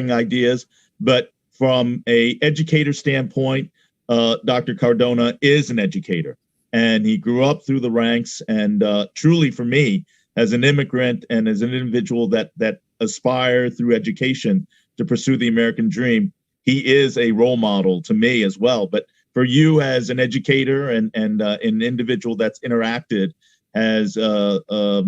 ideas, but from a educator standpoint, Dr. Cardona is an educator, and he grew up through the ranks. And truly, for me, as an immigrant and as an individual that aspire through education to pursue the American dream, he is a role model to me as well. But for you as an educator and an individual that's interacted as a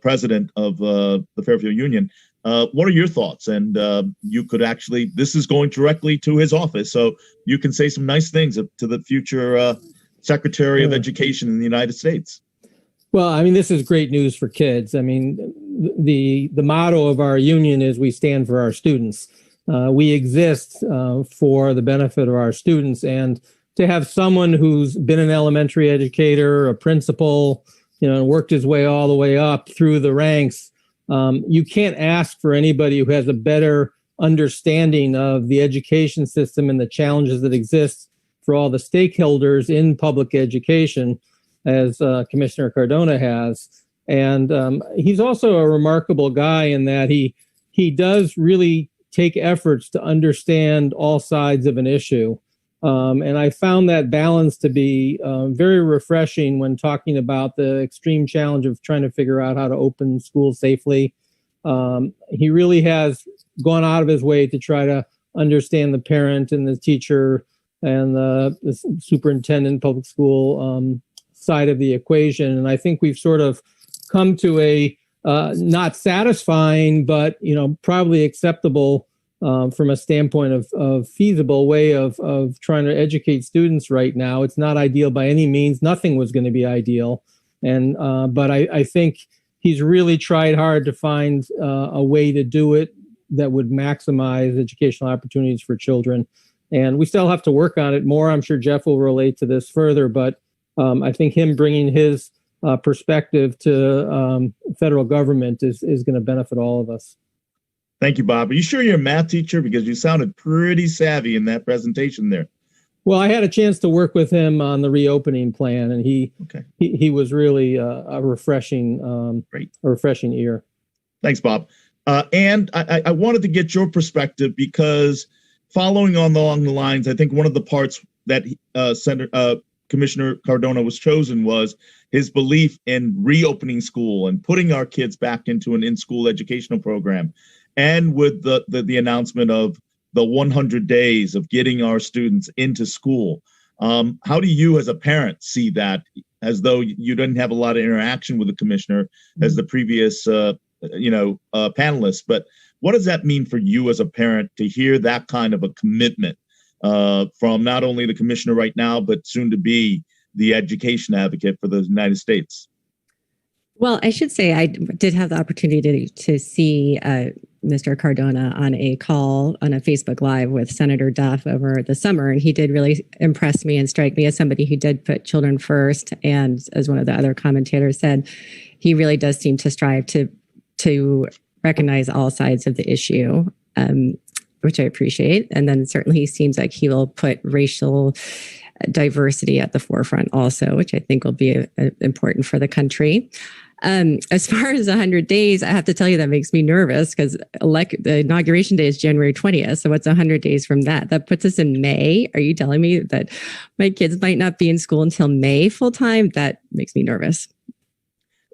president of the Fairfield Union, what are your thoughts? And you could actually, this is going directly to his office, so you can say some nice things to the future Secretary of Education in the United States. Well, I mean, this is great news for kids. I mean, the motto of our union is we stand for our students. We exist for the benefit of our students, and to have someone who's been an elementary educator, a principal, worked his way all the way up through the ranks, you can't ask for anybody who has a better understanding of the education system and the challenges that exist for all the stakeholders in public education, as Commissioner Cardona has. And he's also a remarkable guy in that he does really take efforts to understand all sides of an issue. And I found that balance to be very refreshing when talking about the extreme challenge of trying to figure out how to open schools safely. He really has gone out of his way to try to understand the parent and the teacher and the superintendent public school side of the equation. And I think we've sort of come to a not satisfying, but probably acceptable from a standpoint of feasible way of trying to educate students right now. It's not ideal by any means. Nothing was going to be ideal. And but I think he's really tried hard to find a way to do it that would maximize educational opportunities for children. And we still have to work on it more. I'm sure Jeff will relate to this further, but I think him bringing his perspective to federal government is going to benefit all of us. Thank you, Bob. Are you sure you're a math teacher? Because you sounded pretty savvy in that presentation there. Well, I had a chance to work with him on the reopening plan, and he was really a refreshing ear. Thanks, Bob. And I wanted to get your perspective because following along the lines, I think one of the parts that Commissioner Cardona was chosen was his belief in reopening school and putting our kids back into an in-school educational program. And with the announcement of the 100 days of getting our students into school, how do you as a parent see that, as though you didn't have a lot of interaction with the commissioner as the previous panelists, but what does that mean for you as a parent to hear that kind of a commitment from not only the commissioner right now, but soon to be the education advocate for the United States? Well, I should say I did have the opportunity to see Mr. Cardona on a call on a Facebook Live with Senator Duff over the summer, and he did really impress me and strike me as somebody who did put children first. And as one of the other commentators said, he really does seem to strive to recognize all sides of the issue, which I appreciate. And then certainly he seems like he will put racial diversity at the forefront also, which I think will be important for the country. As far as 100 days, I have to tell you that makes me nervous because the inauguration day is January 20th. So what's 100 days from that? That puts us in May. Are you telling me that my kids might not be in school until May full time? That makes me nervous.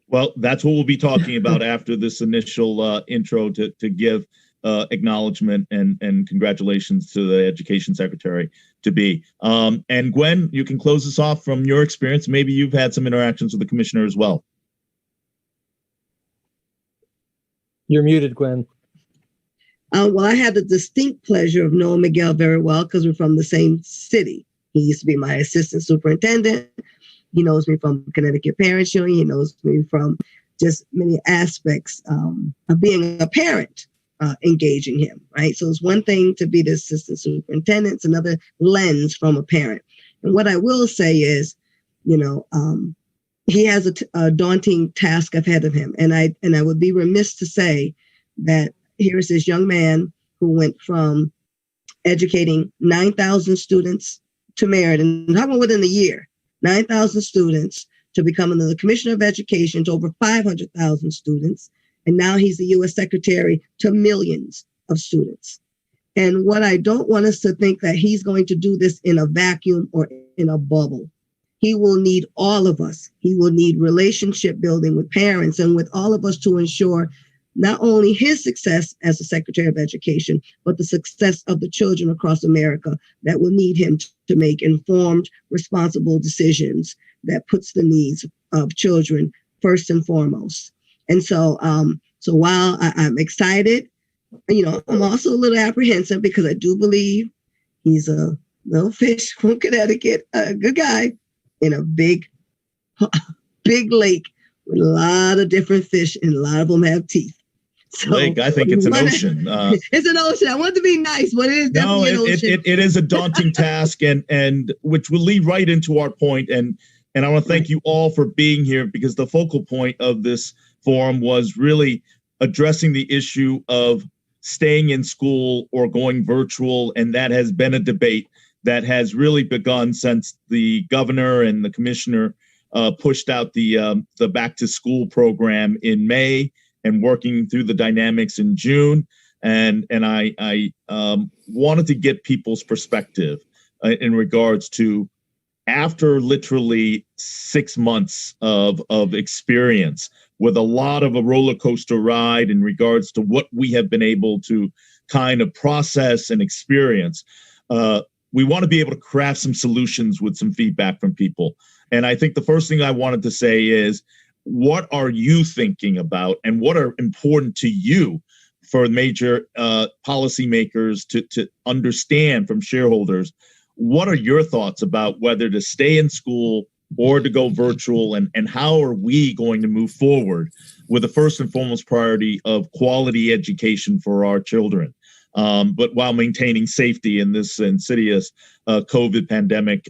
Well, that's what we'll be talking about after this initial intro to give acknowledgement and congratulations to the Education Secretary to be. And Gwen, you can close this off from your experience. Maybe you've had some interactions with the commissioner as well. You're muted, Gwen. Well, I had the distinct pleasure of knowing Miguel very well because we're from the same city. He used to be my assistant superintendent. He knows me from Connecticut Parents Union. He knows me from just many aspects of being a parent, engaging him, right? So it's one thing to be the assistant superintendent. It's another lens from a parent. And what I will say is, he has a daunting task ahead of him. And I would be remiss to say that here's this young man who went from educating 9,000 students to merit, and how within a year, 9,000 students to becoming the Commissioner of Education to over 500,000 students. And now he's the U.S. Secretary to millions of students. And what I don't want us to think that he's going to do this in a vacuum or in a bubble. He will need all of us. He will need relationship building with parents and with all of us to ensure not only his success as the Secretary of Education, but the success of the children across America that will need him to make informed, responsible decisions that puts the needs of children first and foremost. And so, so while I'm excited, I'm also a little apprehensive because I do believe he's a little fish from Connecticut, a good guy in a big lake with a lot of different fish, and a lot of them have teeth. So, lake, I think it's an ocean. It's an ocean. I want to be nice, but it is definitely an ocean. It is a daunting task, and which will lead right into our point. And I want to thank you all for being here, because the focal point of this forum was really addressing the issue of staying in school or going virtual, and that has been a debate that has really begun since the governor and the commissioner pushed out the back to school program in May, and working through the dynamics in June. And I wanted to get people's perspective in regards to, after literally 6 months of experience with a lot of a roller coaster ride in regards to what we have been able to kind of process and experience, we want to be able to craft some solutions with some feedback from people. And I think the first thing I wanted to say is, what are you thinking about, and what are important to you for major policymakers to understand from shareholders? What are your thoughts about whether to stay in school or to go virtual, and how are we going to move forward with the first and foremost priority of quality education for our children, but while maintaining safety in this insidious COVID pandemic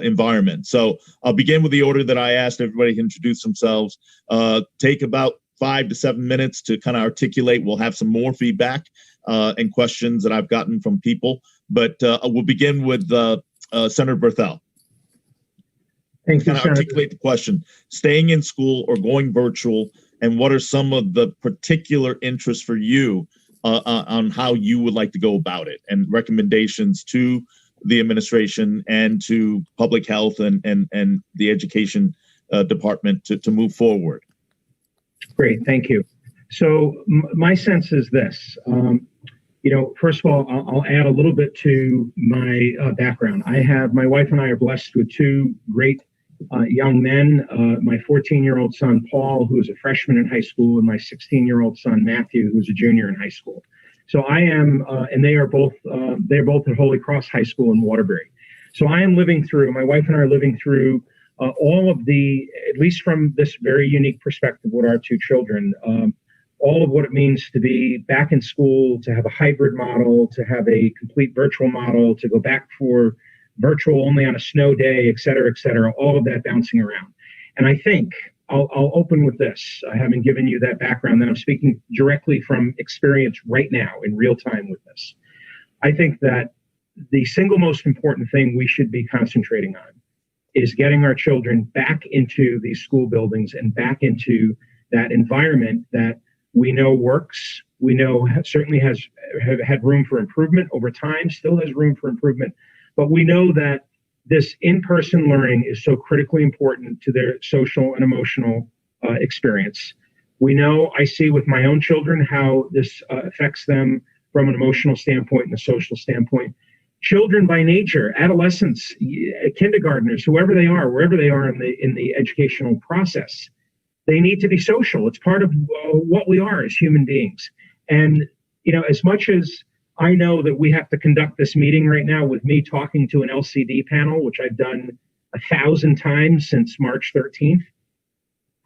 environment? So I'll begin with the order that I asked everybody to introduce themselves. Take about 5 to 7 minutes to kind of articulate. We'll have some more feedback and questions that I've gotten from people, but we'll begin with Senator Berthel. Thank you, kind of Senator. Articulate the question: staying in school or going virtual, and what are some of the particular interests for you on how you would like to go about it, and recommendations to the administration and to public health and the education department to move forward. Great, thank you. So my sense is this. First of all, I'll add a little bit to my background. My wife and I are blessed with two great young men. My 14-year-old son, Paul, who is a freshman in high school, and my 16-year-old son, Matthew, who's a junior in high school. So I am, and they're both at Holy Cross High School in Waterbury. So I am living through, my wife and I are living through all of the, at least from this very unique perspective with our two children, all of what it means to be back in school, to have a hybrid model, to have a complete virtual model, to go back for virtual only on a snow day, et cetera, all of that bouncing around. And I think I'll open with this, having given you that background, that I'm speaking directly from experience right now in real time with this. I think that the single most important thing we should be concentrating on is getting our children back into these school buildings and back into that environment that we know works, we know certainly have had room for improvement over time, still has room for improvement, but we know that this in-person learning is so critically important to their social and emotional experience. We know, I see with my own children, how this affects them from an emotional standpoint and a social standpoint. Children by nature, adolescents, kindergartners, whoever they are, wherever they are in the educational process, they need to be social. It's part of what we are as human beings. And, as much as I know that we have to conduct this meeting right now with me talking to an LCD panel, which I've done 1,000 times since March 13th,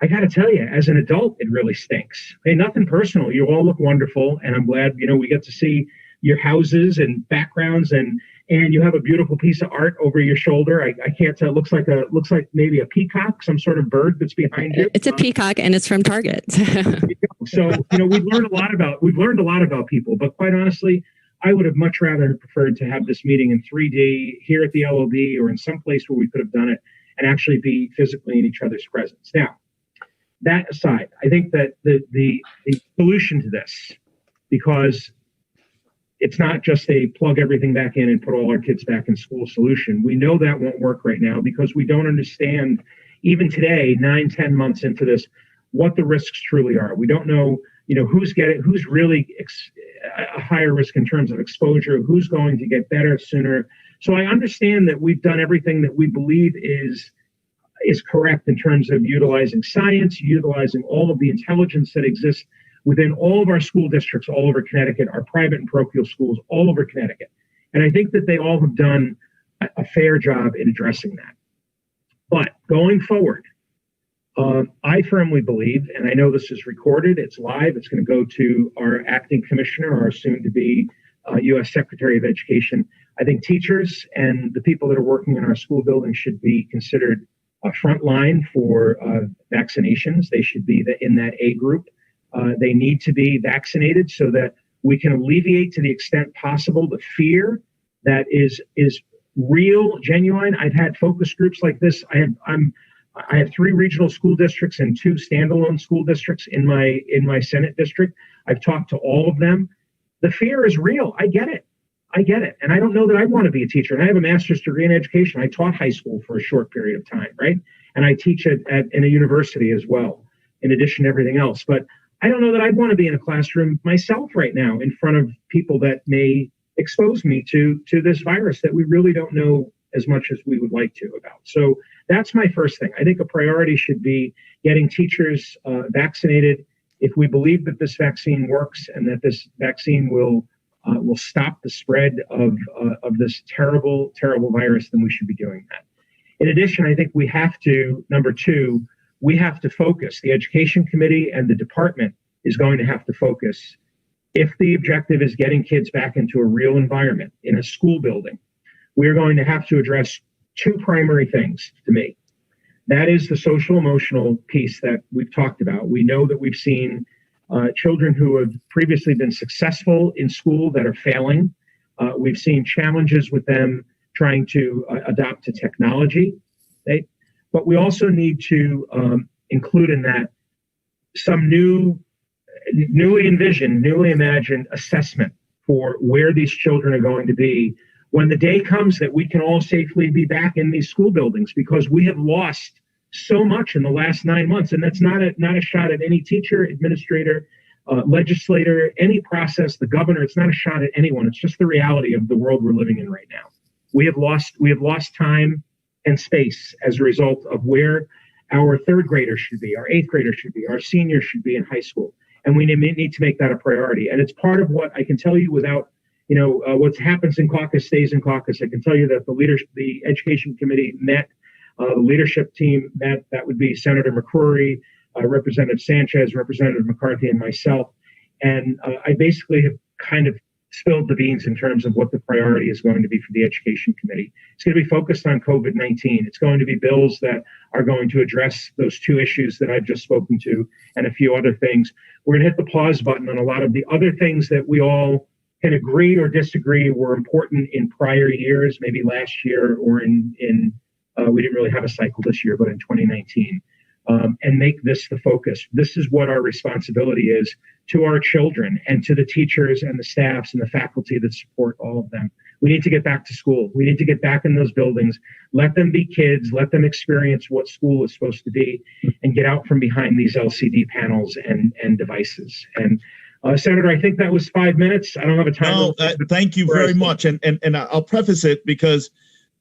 I got to tell you, as an adult, it really stinks. Hey, nothing personal. You all look wonderful. And I'm glad, we get to see your houses and backgrounds, and you have a beautiful piece of art over your shoulder. I can't tell. It looks like maybe a peacock, some sort of bird that's behind you. It's a peacock, and it's from Target. So we've learned a lot about people, but quite honestly, I would have much rather preferred to have this meeting in 3D here at the LOB or in some place where we could have done it and actually be physically in each other's presence. Now, that aside, I think that the solution to this, because it's not just a plug everything back in and put all our kids back in school solution. We know that won't work right now because we don't understand, even today, 9-10 months into this, what the risks truly are. We don't know, who's really a higher risk in terms of exposure, who's going to get better sooner. So I understand that we've done everything that we believe is correct in terms of utilizing science, utilizing all of the intelligence that exists within all of our school districts all over Connecticut, our private and parochial schools all over Connecticut. And I think that they all have done a fair job in addressing that. But going forward, I firmly believe, and I know this is recorded, it's live, it's going to go to our acting commissioner, our soon-to-be U.S. Secretary of Education. I think teachers and the people that are working in our school buildings should be considered front line for vaccinations. They should be in that A group. They need to be vaccinated so that we can alleviate to the extent possible the fear that is real, genuine. I've had focus groups like this. I have 3 regional school districts and 2 standalone school districts in my Senate district. I've talked to all of them. The fear is real. I get it. And I don't know that I want to be a teacher. And I have a master's degree in education. I taught high school for a short period of time, right? And I teach in a university as well, in addition to everything else. But I don't know that I'd want to be in a classroom myself right now in front of people that may expose me to this virus that we really don't know as much as we would like to about. So that's my first thing. I think a priority should be getting teachers vaccinated. If we believe that this vaccine works and that this vaccine will stop the spread of this terrible, terrible virus, then we should be doing that. In addition, I think we have to, number 2, we have to focus. The Education Committee and the department is going to have to focus. If the objective is getting kids back into a real environment in a school building, we're going to have to address 2 primary things to me. That is the social emotional piece that we've talked about. We know that we've seen children who have previously been successful in school that are failing. We've seen challenges with them trying to adopt to technology. Right? But we also need to include in that some newly envisioned, newly imagined assessment for where these children are going to be when the day comes that we can all safely be back in these school buildings, because we have lost so much in the last 9 months. And that's not a shot at any teacher, administrator, legislator, any process, the governor. It's not a shot at anyone. It's just the reality of the world we're living in right now. We have lost time and space as a result of where our 3rd graders should be, our 8th graders should be, our seniors should be in high school. And we need to make that a priority. And it's part of what I can tell you without, what happens in caucus stays in caucus. I can tell you that the Education Committee met, the leadership team met. That would be Senator McCrory, Representative Sanchez, Representative McCarthy, and myself. And I basically have kind of spilled the beans in terms of what the priority is going to be for the Education Committee. It's going to be focused on COVID-19. It's going to be bills that are going to address those 2 issues that I've just spoken to and a few other things. We're going to hit the pause button on a lot of the other things that we all can agree or disagree were important in prior years, maybe last year or we didn't really have a cycle this year, but in 2019. And make this the focus. This is what our responsibility is to our children and to the teachers and the staffs and the faculty that support all of them. We need to get back to school. We need to get back in those buildings. Let them be kids. Let them experience what school is supposed to be and get out from behind these LCD panels and devices. And Senator, I think that was 5 minutes. I don't have a time. No, thank you very much. And I'll preface it because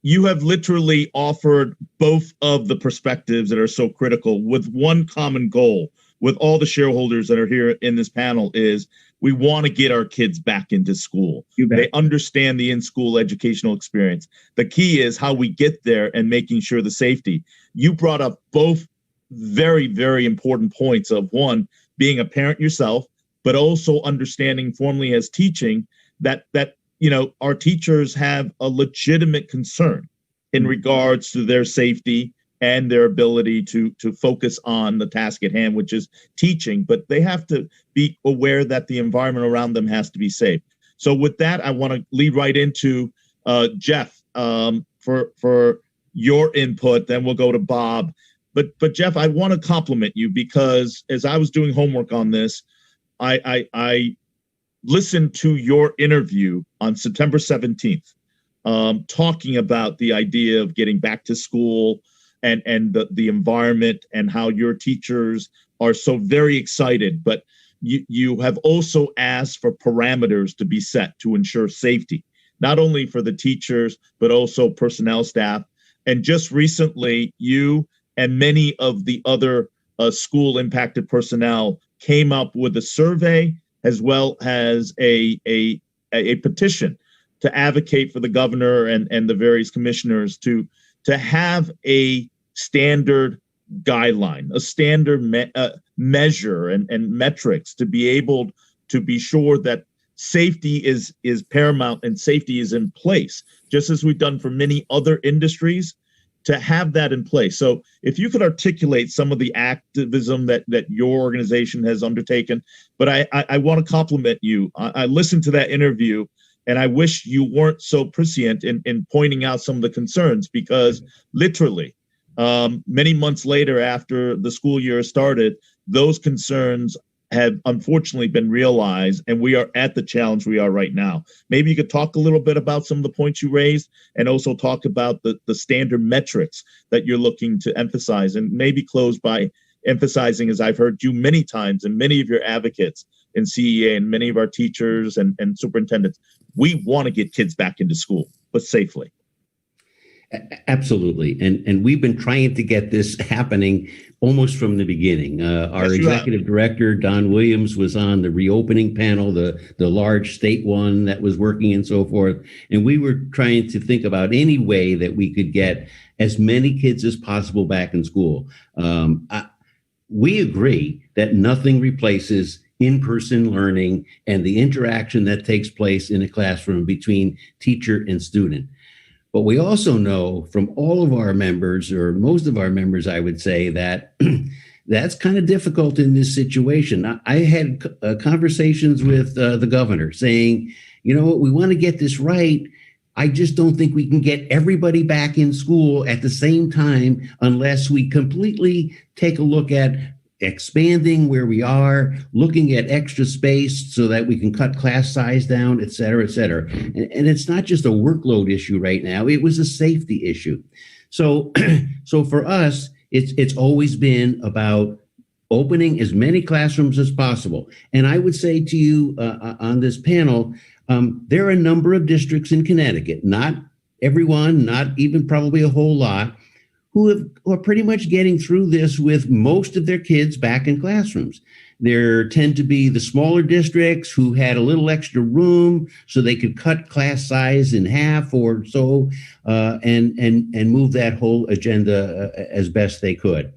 you have literally offered both of the perspectives that are so critical with one common goal with all the shareholders that are here in this panel is we want to get our kids back into school. They understand the in-school educational experience. The key is how we get there and making sure the safety. You brought up both very, very important points of one, being a parent yourself, but also understanding formally as teaching that our teachers have a legitimate concern in regards to their safety and their ability to focus on the task at hand, which is teaching, but they have to be aware that the environment around them has to be safe. So with that, I want to lead right into Jeff for your input, then we'll go to Bob. But Jeff, I want to compliment you because as I was doing homework on this, I listened to your interview on September 17th, talking about the idea of getting back to school and the environment and how your teachers are so very excited, but you have also asked for parameters to be set to ensure safety, not only for the teachers, but also personnel staff. And just recently, you and many of the other school impacted personnel came up with a survey as well as a petition to advocate for the governor and the various commissioners to have a standard guideline, a standard measure and metrics to be able to be sure that safety is paramount and safety is in place, just as we've done for many other industries, to have that in place. So if you could articulate some of the activism that your organization has undertaken, but I want to compliment you. I listened to that interview, and I wish you weren't so prescient in pointing out some of the concerns, because literally, many months later, after the school year started, those concerns have unfortunately been realized, and we are at the challenge we are right now. Maybe you could talk a little bit about some of the points you raised, and also talk about the standard metrics that you're looking to emphasize, and maybe close by emphasizing, as I've heard you many times and many of your advocates in CEA and many of our teachers and superintendents, we want to get kids back into school, but safely. Absolutely. And we've been trying to get this happening almost from the beginning. Our executive director, Don Williams, was on the reopening panel, the large state one that was working and so forth. And we were trying to think about any way that we could get as many kids as possible back in school. We agree that nothing replaces in-person learning and the interaction that takes place in a classroom between teacher and student. But we also know from all of our members, or most of our members, I would say, that that's kind of difficult in this situation. I had conversations with the governor saying, you know what, we want to get this right. I just don't think we can get everybody back in school at the same time unless we completely take a look at expanding where we are, looking at extra space so that we can cut class size down, et cetera, et cetera. And it's not just a workload issue right now. It was a safety issue. So for us, it's always been about opening as many classrooms as possible. And I would say to you on this panel, there are a number of districts in Connecticut, not everyone, not even probably a whole lot, who are pretty much getting through this with most of their kids back in classrooms. There tend to be the smaller districts who had a little extra room so they could cut class size in half or so, and move that whole agenda as best they could.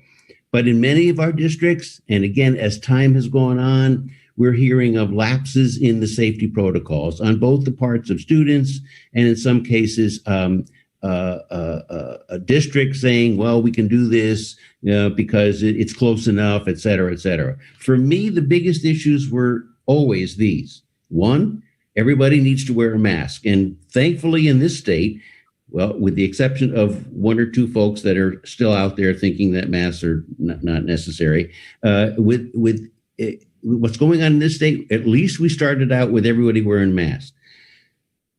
But in many of our districts, and again, as time has gone on, we're hearing of lapses in the safety protocols on both the parts of students and in some cases, a district saying, well, we can do this because it's close enough, et cetera, et cetera. For me, the biggest issues were always these. One, everybody needs to wear a mask. And thankfully in this state, well, with the exception of one or two folks that are still out there thinking that masks are not necessary, with what's going on in this state, at least we started out with everybody wearing masks.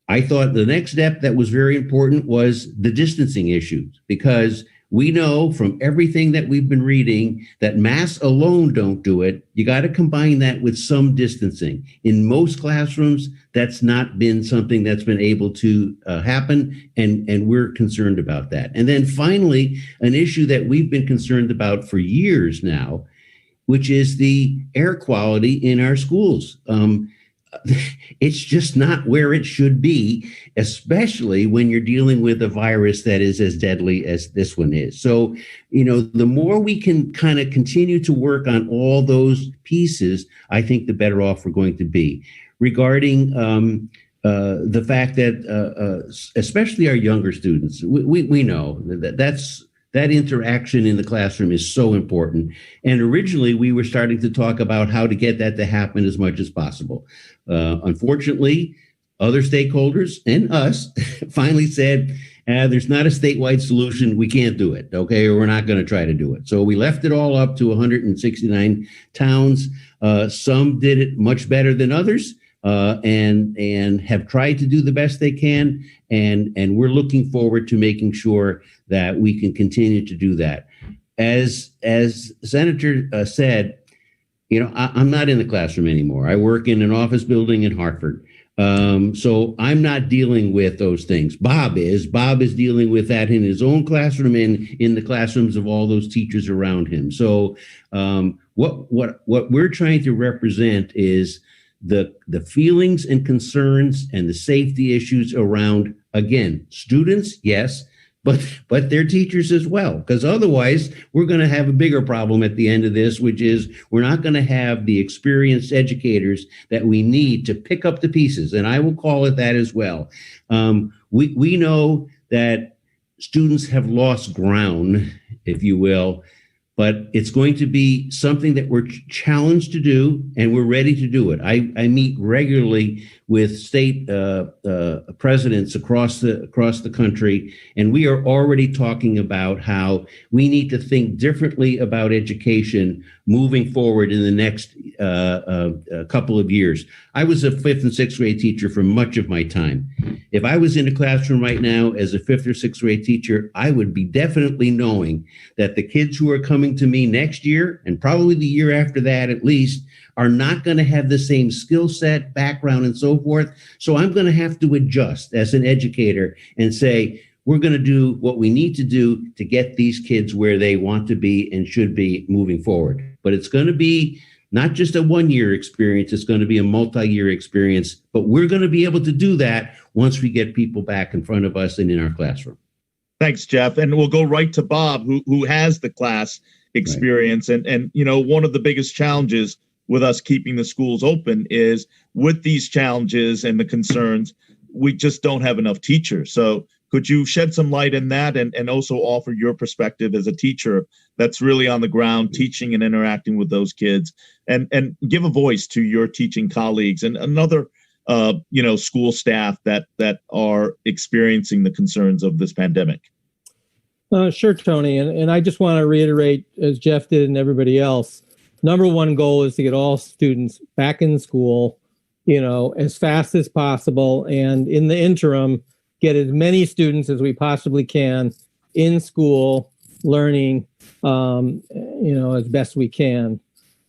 I thought the next step that was very important was the distancing issues, because we know from everything that we've been reading that masks alone don't do it. You got to combine that with some distancing. In most classrooms, that's not been something that's been able to happen, and we're concerned about that. And then finally, an issue that we've been concerned about for years now, which is the air quality in our schools. It's just not where it should be, especially when you're dealing with a virus that is as deadly as this one is. So, the more we can kind of continue to work on all those pieces, I think the better off we're going to be. Regarding the fact that, especially our younger students, we know that interaction in the classroom is so important. And originally, we were starting to talk about how to get that to happen as much as possible. Unfortunately, other stakeholders and us finally said, there's not a statewide solution. We can't do it, okay? Or we're not going to try to do it. So we left it all up to 169 towns. Some did it much better than others. and have tried to do the best they can. And we're looking forward to making sure that we can continue to do that. As Senator said, I'm not in the classroom anymore. I work in an office building in Hartford. So I'm not dealing with those things. Bob is dealing with that in his own classroom and in the classrooms of all those teachers around him. So what we're trying to represent is the feelings and concerns and the safety issues around, again, students, yes, but their teachers as well, because otherwise we're going to have a bigger problem at the end of this, which is we're not going to have the experienced educators that we need to pick up the pieces. And I will call it that as well. We know that students have lost ground, if you will, but it's going to be something that we're challenged to do, and we're ready to do it. I meet regularly with state presidents across the country, and we are already talking about how we need to think differently about education moving forward in the next couple of years. I was a 5th and 6th grade teacher for much of my time. If I was in a classroom right now as a 5th or 6th grade teacher, I would be definitely knowing that the kids who are coming to me next year, and probably the year after that at least, are not going to have the same skill set, background, and so forth. So I'm going to have to adjust as an educator and say, we're going to do what we need to do to get these kids where they want to be and should be moving forward. But it's going to be not just a one-year experience, it's going to be a multi-year experience. But we're going to be able to do that once we get people back in front of us and in our classroom. Thanks, Jeff. And we'll go right to Bob, who has the class experience. Right. And one of the biggest challenges with us keeping the schools open is with these challenges and the concerns, we just don't have enough teachers. So could you shed some light in that and also offer your perspective as a teacher that's really on the ground teaching and interacting with those kids, and give a voice to your teaching colleagues and another school staff that are experiencing the concerns of this pandemic? Sure, Tony. And I just want to reiterate, as Jeff did and everybody else, number one goal is to get all students back in school, as fast as possible. And in the interim, get as many students as we possibly can in school learning, as best we can.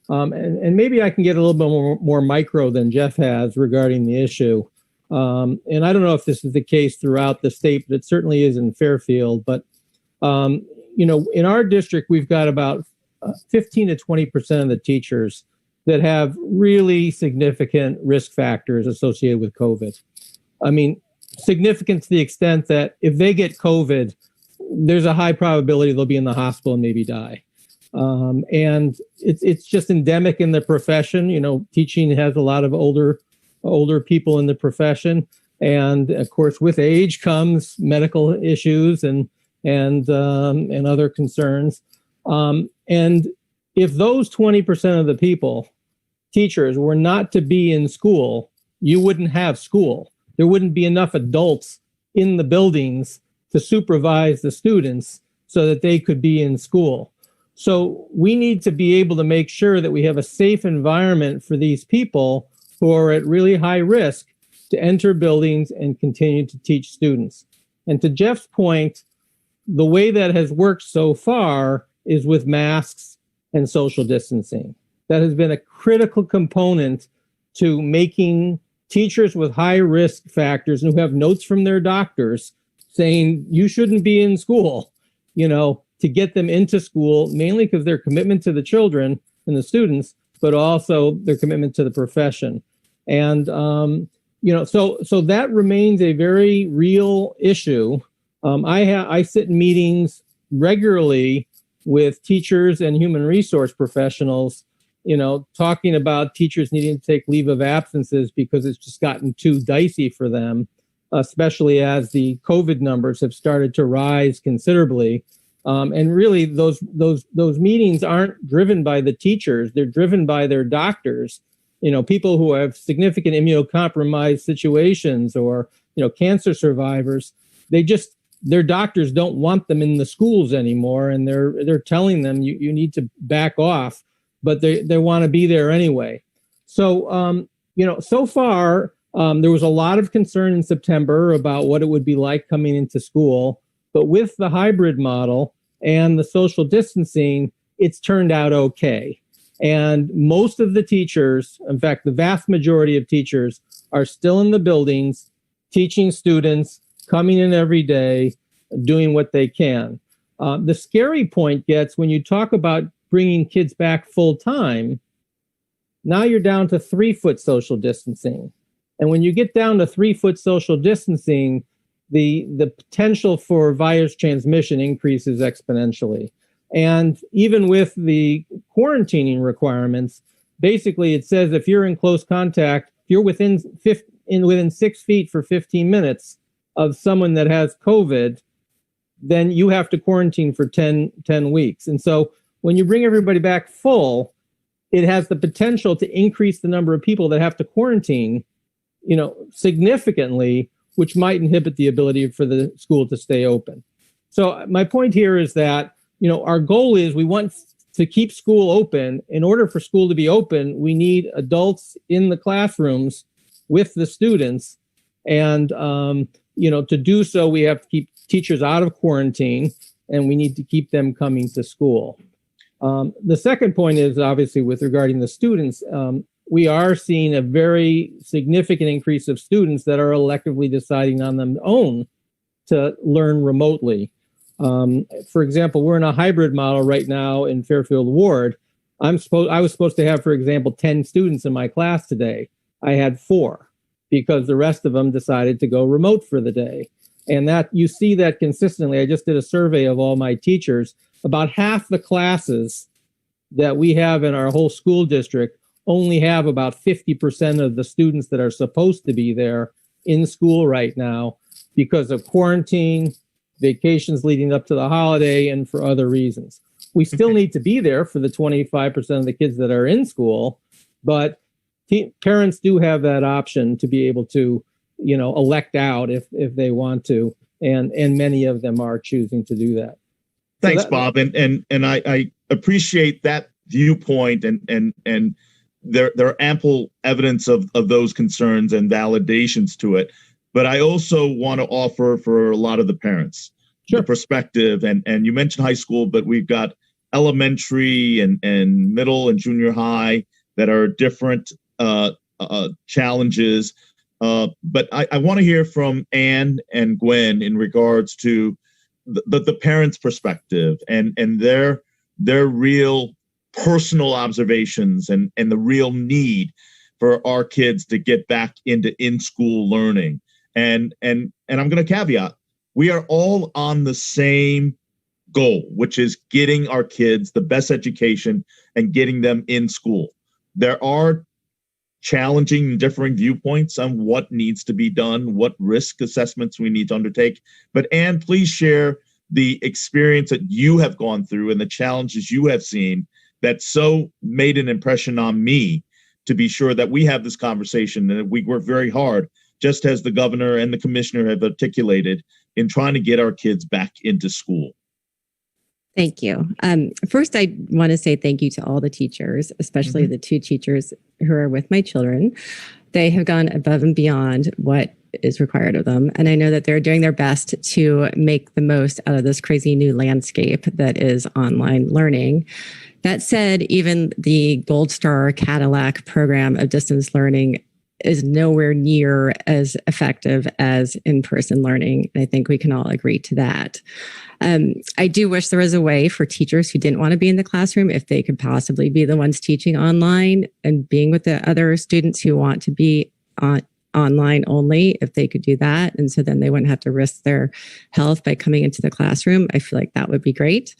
And maybe I can get a little bit more micro than Jeff has regarding the issue. And I don't know if this is the case throughout the state, but it certainly is in Fairfield. But, in our district, we've got about 15 to 20% of the teachers that have really significant risk factors associated with COVID. I mean, significant to the extent that if they get COVID, there's a high probability they'll be in the hospital and maybe die. And it's just endemic in the profession. Teaching has a lot of older people in the profession. And of course, with age comes medical issues and other concerns. And if those 20% of the people, teachers, were not to be in school, you wouldn't have school. There wouldn't be enough adults in the buildings to supervise the students so that they could be in school. So we need to be able to make sure that we have a safe environment for these people who are at really high risk to enter buildings and continue to teach students. And to Jeff's point, the way that has worked so far is with masks and social distancing. That has been a critical component to making teachers with high risk factors and who have notes from their doctors saying you shouldn't be in school, to get them into school, mainly because their commitment to the children and the students, but also their commitment to the profession. And, so that remains a very real issue. I sit in meetings regularly with teachers and human resource professionals, talking about teachers needing to take leave of absences because it's just gotten too dicey for them, especially as the COVID numbers have started to rise considerably. And really, those meetings aren't driven by the teachers; they're driven by their doctors. People who have significant immunocompromised situations or cancer survivors. Their doctors don't want them in the schools anymore, and they're telling them you need to back off, but they want to be there anyway. So So far, there was a lot of concern in September about what it would be like coming into school. But with the hybrid model and the social distancing, it's turned out okay. And most of the teachers, in fact, the vast majority of teachers, are still in the buildings, teaching students, coming in every day, doing what they can. The scary point gets when you talk about bringing kids back full time. Now you're down to 3-foot social distancing. And when you get down to 3-foot social distancing, the potential for virus transmission increases exponentially. And even with the quarantining requirements, basically it says if you're in close contact, if you're within 6 feet for 15 minutes of someone that has COVID, then you have to quarantine for 10 weeks. And so when you bring everybody back full, it has the potential to increase the number of people that have to quarantine, significantly, which might inhibit the ability for the school to stay open. So my point here is that, our goal is we want to keep school open. In order for school to be open, we need adults in the classrooms with the students. And, to do so, we have to keep teachers out of quarantine, and we need to keep them coming to school. The second point is obviously with regarding the students, we are seeing a very significant increase of students that are electively deciding on their own to learn remotely. For example, we're in a hybrid model right now in Fairfield Ward. I was supposed to have, for example, 10 students in my class today. I had 4 because the rest of them decided to go remote for the day. And that you see that consistently. I just did a survey of all my teachers. About half the classes that we have in our whole school district only have about 50% of the students that are supposed to be there in school right now because of quarantine, vacations leading up to the holiday, and for other reasons. We still need to be there for the 25% of the kids that are in school, but parents do have that option to be able to, elect out if they want to, and many of them are choosing to do that. Thanks, Bob, and I appreciate that viewpoint, and there are ample evidence of those concerns and validations to it. But I also want to offer for a lot of the parents the perspective, and you mentioned high school, but we've got elementary and middle and junior high that are different challenges. But I want to hear from Ann and Gwen in regards to the parents' perspective and their real personal observations and the real need for our kids to get back into in-school learning. And I'm going to caveat, we are all on the same goal, which is getting our kids the best education and getting them in school. There are challenging and differing viewpoints on what needs to be done, what risk assessments we need to undertake. But Ann, please share the experience that you have gone through and the challenges you have seen that so made an impression on me to be sure that we have this conversation and that we work very hard, just as the governor and the commissioner have articulated, in trying to get our kids back into school. Thank you. First, I want to say thank you to all the teachers, especially the 2 teachers who are with my children. They have gone above and beyond what is required of them. And I know that they're doing their best to make the most out of this crazy new landscape that is online learning. That said, even the Gold Star Cadillac program of distance learning is nowhere near as effective as in-person learning. And I think we can all agree to that. I do wish there was a way for teachers who didn't want to be in the classroom, if they could possibly be the ones teaching online and being with the other students who want to be online only, if they could do that. And so then they wouldn't have to risk their health by coming into the classroom. I feel like that would be great.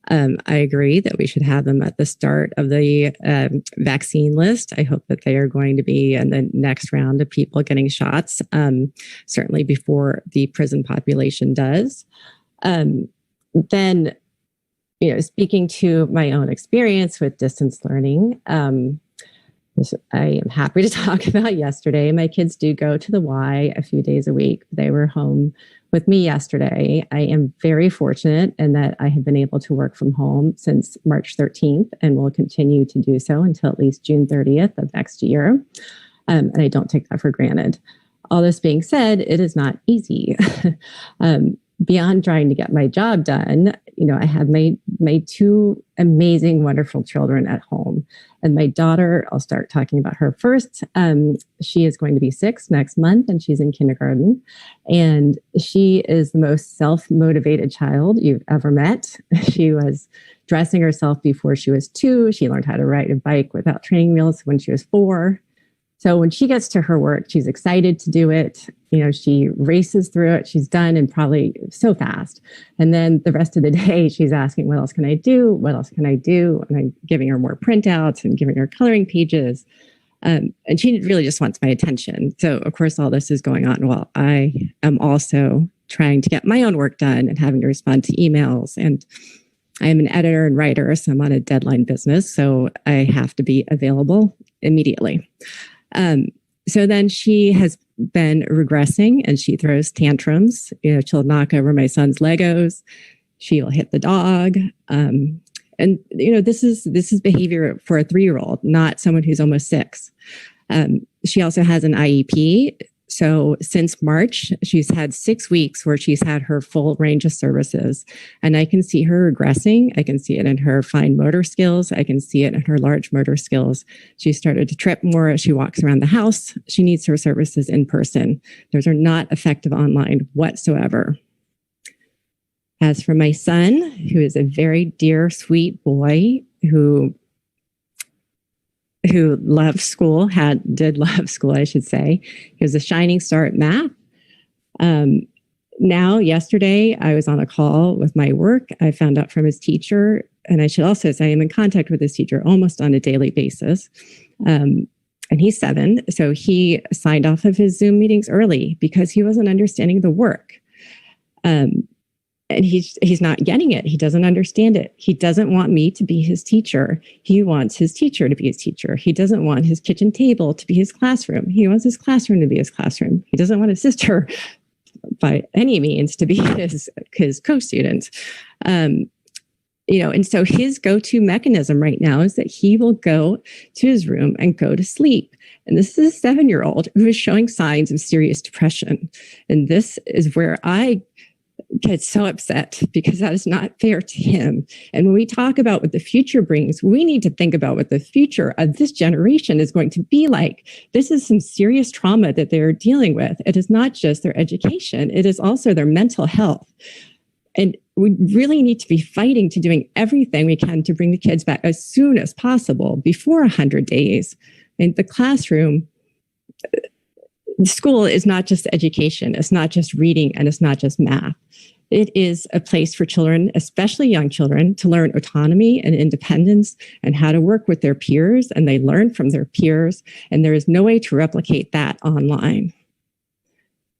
I agree that we should have them at the start of the vaccine list. I hope that they are going to be in the next round of people getting shots, certainly before the prison population does. Then, speaking to my own experience with distance learning, I am happy to talk about yesterday. My kids do go to the Y a few days a week. They were home with me yesterday. I am very fortunate in that I have been able to work from home since March 13th and will continue to do so until at least June 30th of next year. And I don't take that for granted. All this being said, it is not easy. Beyond trying to get my job done, I have my two amazing, wonderful children at home. And my daughter, I'll start talking about her first. She is going to be 6 next month, and she's in kindergarten. And she is the most self-motivated child you've ever met. She was dressing herself before she was 2. She learned how to ride a bike without training wheels when she was 4. So when she gets to her work, she's excited to do it. She races through it. She's done and probably so fast. And then the rest of the day, she's asking, what else can I do? What else can I do? And I'm giving her more printouts and giving her coloring pages. And she really just wants my attention. So of course, all this is going on while I am also trying to get my own work done and having to respond to emails. And I am an editor and writer, so I'm on a deadline business. So I have to be available immediately. So then she has been regressing, and she throws tantrums. She'll knock over my son's Legos. She'll hit the dog. And this is behavior for a 3-year-old, not someone who's almost 6. She also has an IEP. So since March, she's had 6 weeks where she's had her full range of services. And I can see her regressing. I can see it in her fine motor skills. I can see it in her large motor skills. She started to trip more as she walks around the house. She needs her services in person. Those are not effective online whatsoever. As for my son, who is a very dear, sweet boy who loved school, did love school, I should say. He was a shining star at math. Now, yesterday, I was on a call with my work. I found out from his teacher, and I should also say I'm in contact with his teacher almost on a daily basis. And he's 7, so he signed off of his Zoom meetings early because he wasn't understanding the work. And he's not getting it. He doesn't understand it. He doesn't want me to be his teacher. He wants his teacher to be his teacher. He doesn't want his kitchen table to be his classroom. He wants his classroom to be his classroom. He doesn't want his sister, by any means, to be his co-student. And so his go-to mechanism right now is that he will go to his room and go to sleep. And this is a 7-year-old who is showing signs of serious depression. And this is where I get so upset, because that is not fair to him. And when we talk about what the future brings, we need to think about what the future of this generation is going to be like. This is some serious trauma that they're dealing with. It is not just their education, it is also their mental health. And we really need to be fighting to doing everything we can to bring the kids back as soon as possible, before 100 days. And the classroom, school is not just education. It's not just reading, and it's not just math. It is a place for children, especially young children, to learn autonomy and independence and how to work with their peers. And they learn from their peers. And there is no way to replicate that online.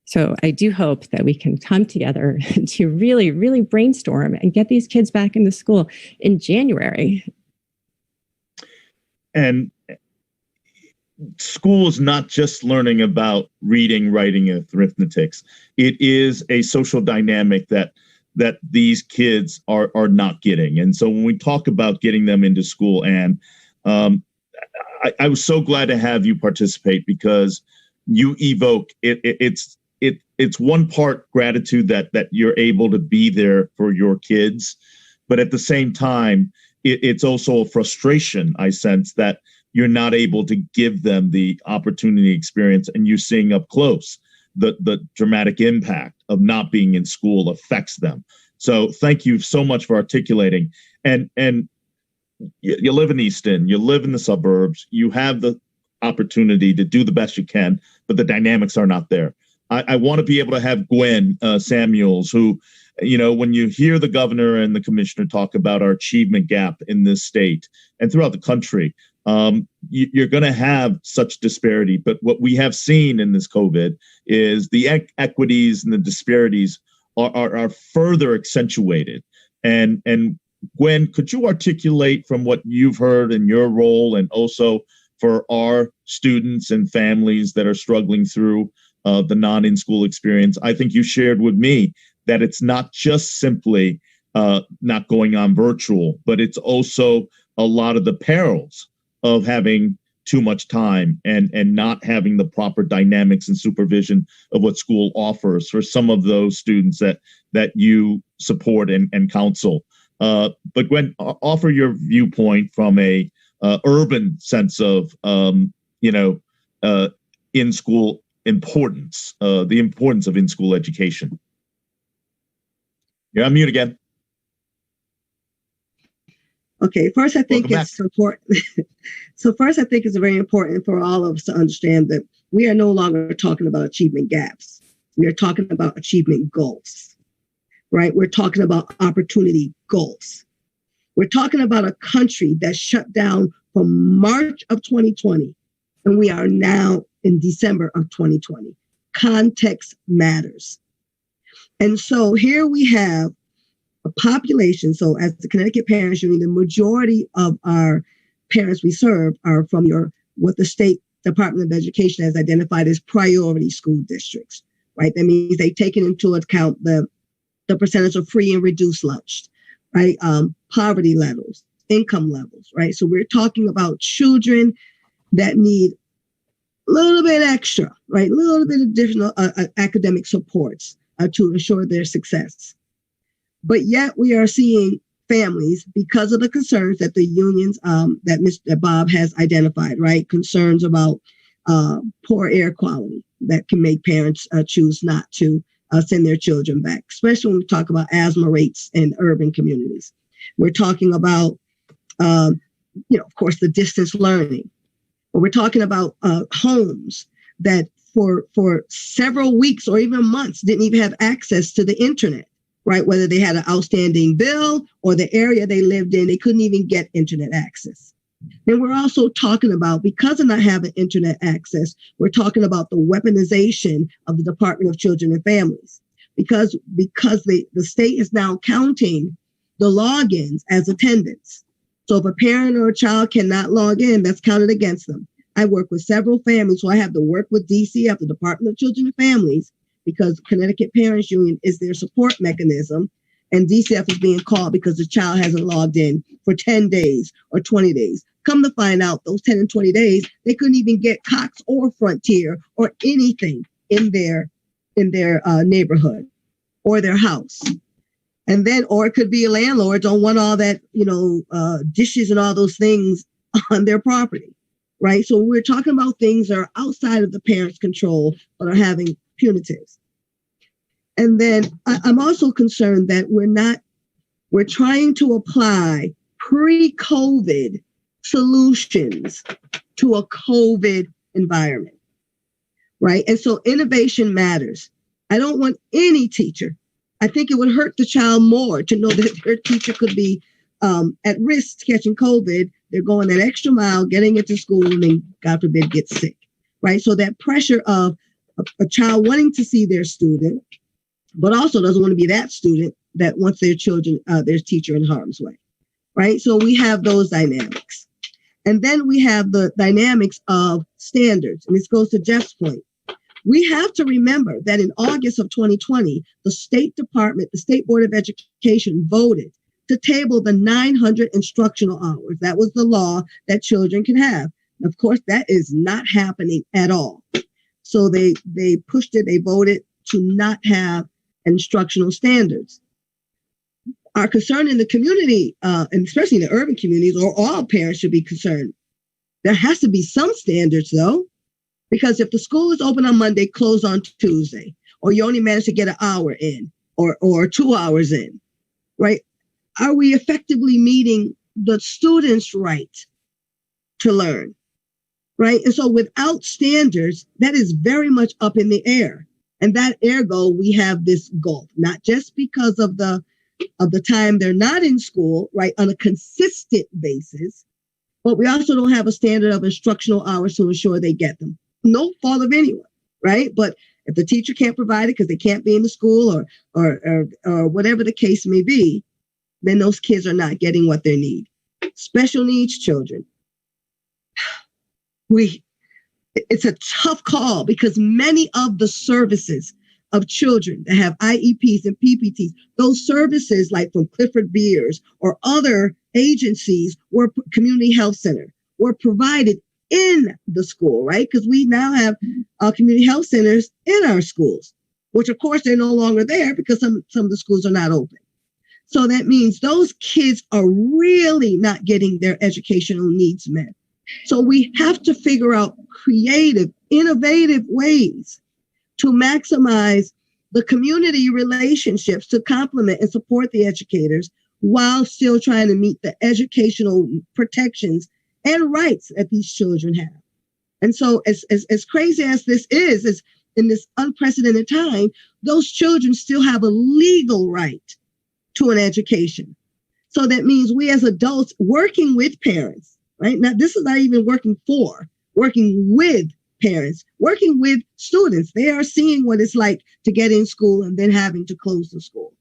So I do hope that we can come together to really, really brainstorm and get these kids back into school in January. And school is not just learning about reading, writing, and arithmetics. It is a social dynamic that these kids are not getting. And so when we talk about getting them into school, and I was so glad to have you participate, because you evoke it's one part gratitude that you're able to be there for your kids, but at the same time, it's also a frustration, I sense, that you're not able to give them the opportunity experience, and you're seeing up close the dramatic impact of not being in school affects them. So thank you so much for articulating. And you live in Easton, you live in the suburbs, you have the opportunity to do the best you can, but the dynamics are not there. I want to be able to have Gwen Samuels, who, when you hear the governor and the commissioner talk about our achievement gap in this state and throughout the country, you're going to have such disparity. But what we have seen in this COVID is the equities and the disparities are further accentuated. And Gwen, could you articulate from what you've heard in your role, and also for our students and families that are struggling through the non-in-school experience? I think you shared with me that it's not just simply not going on virtual, but it's also a lot of the perils of having too much time and not having the proper dynamics and supervision of what school offers for some of those students that you support and counsel. But Gwen, offer your viewpoint from a urban sense of in-school importance, the importance of in-school education. You're on mute again. Okay, first I think it's important. So first I think it's very important for all of us to understand that we are no longer talking about achievement gaps. We are talking about achievement goals, right? We're talking about opportunity goals. We're talking about a country that shut down from March of 2020, and we are now in December of 2020. Context matters. And so here we have a population. So as the Connecticut Parents Union, the majority of our parents we serve are from what the State Department of Education has identified as priority school districts, right? That means they've taken into account the percentage of free and reduced lunch, right? Poverty levels, income levels, right? So we're talking about children that need a little bit extra, right? A little bit additional academic supports to ensure their success. But yet we are seeing families, because of the concerns that the unions, that Bob has identified, right? Concerns about poor air quality that can make parents choose not to send their children back, especially when we talk about asthma rates in urban communities. We're talking about, of course, the distance learning. But we're talking about homes that for several weeks or even months didn't even have access to the internet, right? Whether they had an outstanding bill or the area they lived in, they couldn't even get internet access. And we're also talking about, because of not having internet access, we're talking about the weaponization of the Department of Children and Families, because the state is now counting the logins as attendance. So if a parent or a child cannot log in, that's counted against them. I work with several families, so I have to work with DCF, the Department of Children and Families, because Connecticut Parents Union is their support mechanism, and DCF is being called because the child hasn't logged in for 10 days or 20 days. Come to find out, those 10 and 20 days, they couldn't even get Cox or Frontier or anything in their neighborhood or their house. And then, or it could be landlords don't want all that, dishes and all those things on their property, right? So we're talking about things that are outside of the parents' control, but are having punitives. And then I'm also concerned that we're trying to apply pre-COVID solutions to a COVID environment, right? And so innovation matters. I don't want any teacher. I think it would hurt the child more to know that their teacher could be at risk catching COVID. They're going that extra mile, getting into school, and then, God forbid, get sick, right? So that pressure of a child wanting to see their student, but also doesn't want to be that student that wants their teacher in harm's way, right? So we have those dynamics. And then we have the dynamics of standards. And this goes to Jeff's point. We have to remember that in August of 2020, the State Department, the State Board of Education voted to table the 900 instructional hours. That was the law that children can have. Of course, that is not happening at all. So they pushed it, they voted to not have instructional standards. Our concern in the community, and especially in the urban communities, or all parents should be concerned. There has to be some standards though. Because if the school is open on Monday, closed on Tuesday, or you only manage to get an hour in or 2 hours in, right? Are we effectively meeting the student's right to learn, right? And so without standards, that is very much up in the air. And that ergo, we have this gulf, not just because of the time they're not in school, right, on a consistent basis, but we also don't have a standard of instructional hours to ensure they get them. No fault of anyone, right? But if the teacher can't provide it because they can't be in the school or whatever the case may be, then those kids are not getting what they need. Special needs children. It's a tough call because many of the services of children that have IEPs and PPTs, those services like from Clifford Beers or other agencies or community health center were provided in the school, right? Because we now have community health centers in our schools, which of course they're no longer there because some of the schools are not open. So that means those kids are really not getting their educational needs met. So we have to figure out creative, innovative ways to maximize the community relationships to complement and support the educators while still trying to meet the educational protections and rights that these children have. And so as crazy as this is in this unprecedented time, those children still have a legal right to an education. So that means we as adults working with parents, right? Now, this is not even working with parents, working with students. They are seeing what it's like to get in school and then having to close the school,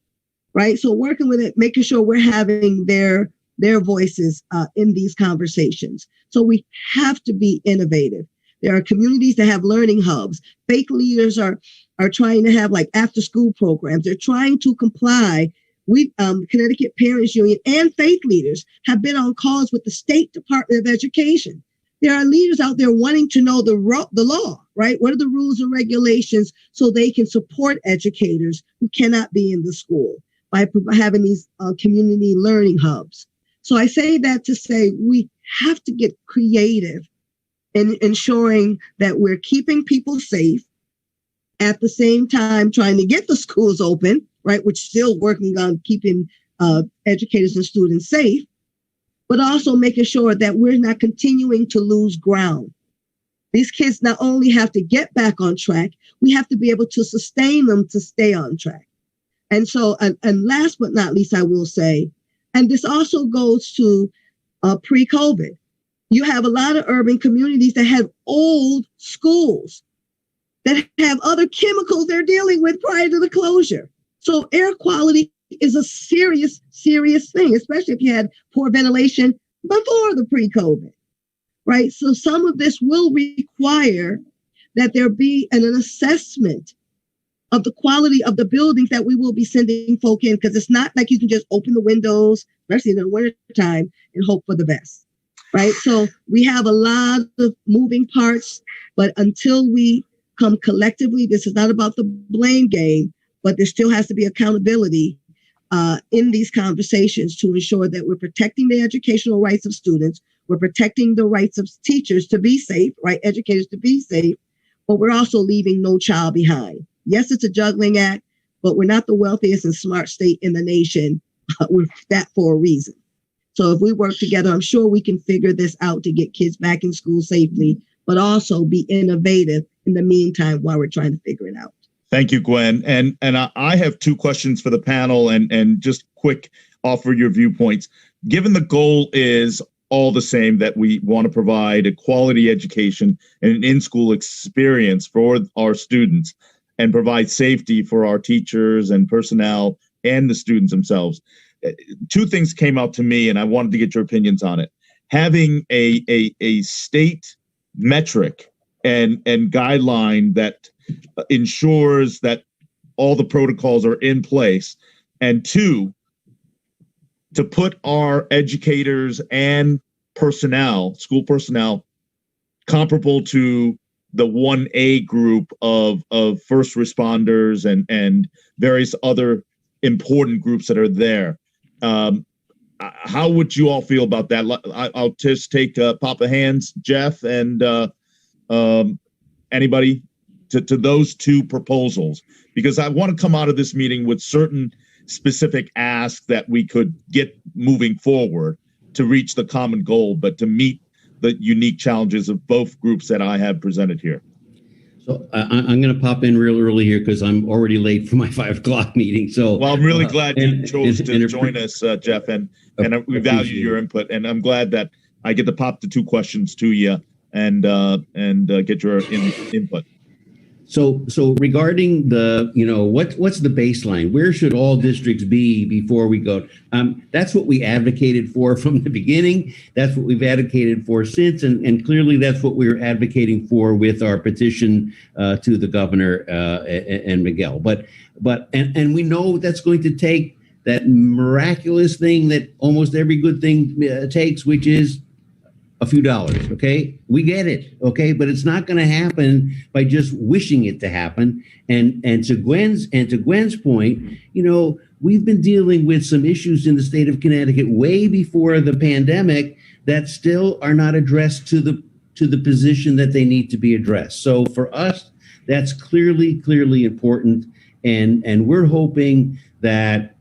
right? So working with it, making sure we're having their voices in these conversations. So we have to be innovative. There are communities that have learning hubs. Faith leaders are trying to have like after school programs. They're trying to comply. We, Connecticut Parents Union and faith leaders have been on calls with the State Department of Education. There are leaders out there wanting to know the law, right? What are the rules and regulations so they can support educators who cannot be in the school by having these community learning hubs. So I say that to say we have to get creative in ensuring that we're keeping people safe, at the same time trying to get the schools open, right? Which still working on keeping educators and students safe, but also making sure that we're not continuing to lose ground. These kids not only have to get back on track, we have to be able to sustain them to stay on track. And so, and last but not least, I will say, and this also goes to pre-COVID, you have a lot of urban communities that have old schools that have other chemicals they're dealing with prior to the closure. So air quality is a serious, serious thing, especially if you had poor ventilation before the pre-COVID, right? So some of this will require that there be an assessment of the quality of the buildings that we will be sending folk in, because it's not like you can just open the windows, especially in the winter time, and hope for the best, right? So we have a lot of moving parts, but until we come collectively, this is not about the blame game, but there still has to be accountability in these conversations to ensure that we're protecting the educational rights of students, we're protecting the rights of teachers to be safe, right? Educators to be safe, but we're also leaving no child behind. Yes, it's a juggling act, but we're not the wealthiest and smart state in the nation. We're that for a reason. So if we work together, I'm sure we can figure this out to get kids back in school safely, but also be innovative in the meantime while we're trying to figure it out. Thank you, Gwen. And I have two questions for the panel and just quick offer your viewpoints. Given the goal is all the same, that we want to provide a quality education and an in-school experience for our students and provide safety for our teachers and personnel and the students themselves. Two things came out to me and I wanted to get your opinions on it. Having a state metric and guideline that ensures that all the protocols are in place, and two, to put our educators and personnel, school personnel, comparable to the 1A group of first responders and various other important groups that are there. How would you all feel about that? I'll just take Papa Hands, Jeff, and anybody to those two proposals, because I want to come out of this meeting with certain specific asks that we could get moving forward to reach the common goal, but to meet the unique challenges of both groups that I have presented here. So I'm going to pop in real early here because I'm already late for my 5 o'clock meeting. So, well, I'm really glad you chose to join us, Jeff, and we value your input. And I'm glad that I get to pop the two questions to you and get your input. So regarding the, what's the baseline? Where should all districts be before we go? That's what we advocated for from the beginning. That's what we've advocated for since, and clearly that's what we're advocating for with our petition to the governor and Miguel. But we know that's going to take that miraculous thing that almost every good thing takes, which is a few dollars. Okay, we get it. Okay, but it's not going to happen by just wishing it to happen. And to Gwen's point, we've been dealing with some issues in the state of Connecticut way before the pandemic that still are not addressed to the position that they need to be addressed. So for us, that's clearly important. And we're hoping that,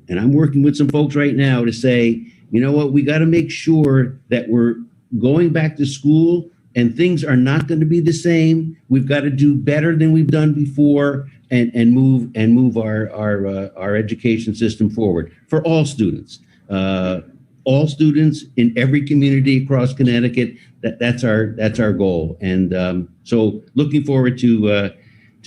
and I'm working with some folks right now to say, you know what, we got to make sure that we're going back to school and things are not going to be the same. We've got to do better than we've done before and move our education system forward for all students. All students in every community across Connecticut. That's our goal. And so looking forward to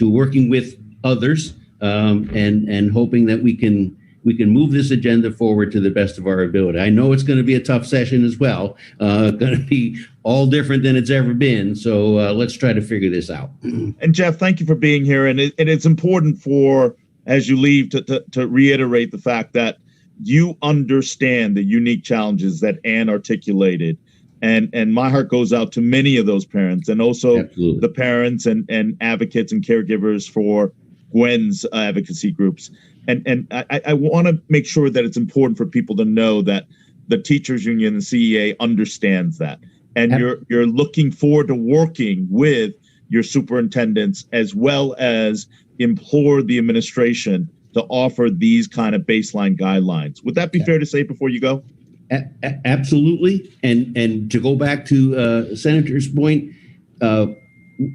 working with others and hoping that we can move this agenda forward to the best of our ability. I know it's going to be a tough session as well, going to be all different than it's ever been. So let's try to figure this out. And Jeff, thank you for being here. And it's important for, as you leave, to reiterate the fact that you understand the unique challenges that Ann articulated. And my heart goes out to many of those parents, and also Absolutely. The parents and advocates and caregivers for Gwen's advocacy groups. And I want to make sure that it's important for people to know that the teachers union, the CEA, understands that. And you're looking forward to working with your superintendents as well as implore the administration to offer these kind of baseline guidelines. Would that be fair to say before you go? Absolutely. And to go back to Senator's point,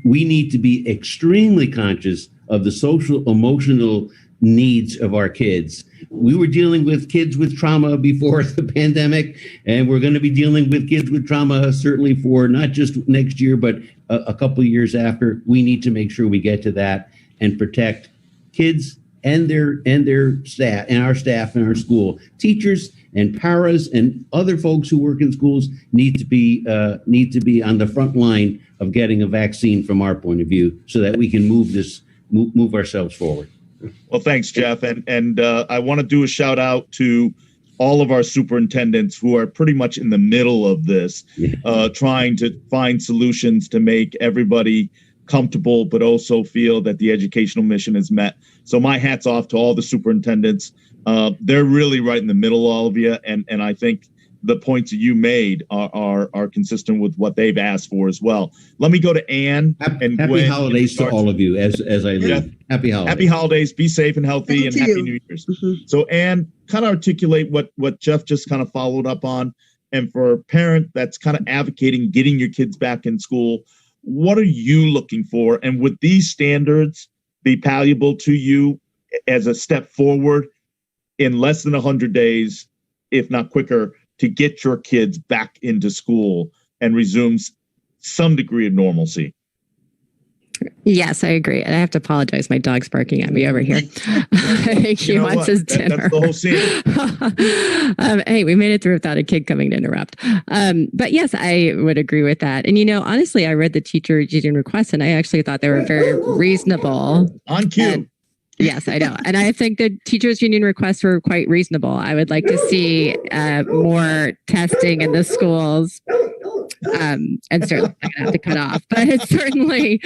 we need to be extremely conscious of the social, emotional needs of our kids. We were dealing with kids with trauma before the pandemic, and we're going to be dealing with kids with trauma certainly for not just next year, but a couple of years after. We need to make sure we get to that and protect kids and their staff and our staff in our school. Teachers and paras and other folks who work in schools need to be on the front line of getting a vaccine from our point of view, so that we can move ourselves forward. Well, thanks, Jeff. And I want to do a shout out to all of our superintendents who are pretty much in the middle of this, trying to find solutions to make everybody comfortable, but also feel that the educational mission is met. So my hat's off to all the superintendents. They're really right in the middle, all of you. And I think the points that you made are consistent with what they've asked for as well. Let me go to Ann. And happy Gwen holidays to all of you as I leave. Yeah. Happy holidays. Happy holidays. Be safe and healthy. Thank and Happy you. New Year's. Mm-hmm. So Ann, kind of articulate what Jeff just kind of followed up on. And for a parent that's kind of advocating getting your kids back in school, what are you looking for? And would these standards be valuable to you as a step forward in less than 100 days, if not quicker, to get your kids back into school and resume some degree of normalcy? Yes, I agree. And I have to apologize. My dog's barking at me over here. I think he wants his dinner. That's the whole scene. Hey, we made it through without a kid coming to interrupt. But yes, I would agree with that. And, honestly, I read the teacher union requests and I actually thought they were very reasonable. On cue. Yes, I know. And I think the teachers union requests were quite reasonable. I would like to see more testing in the schools. And certainly I'm gonna have to cut off, but it's certainly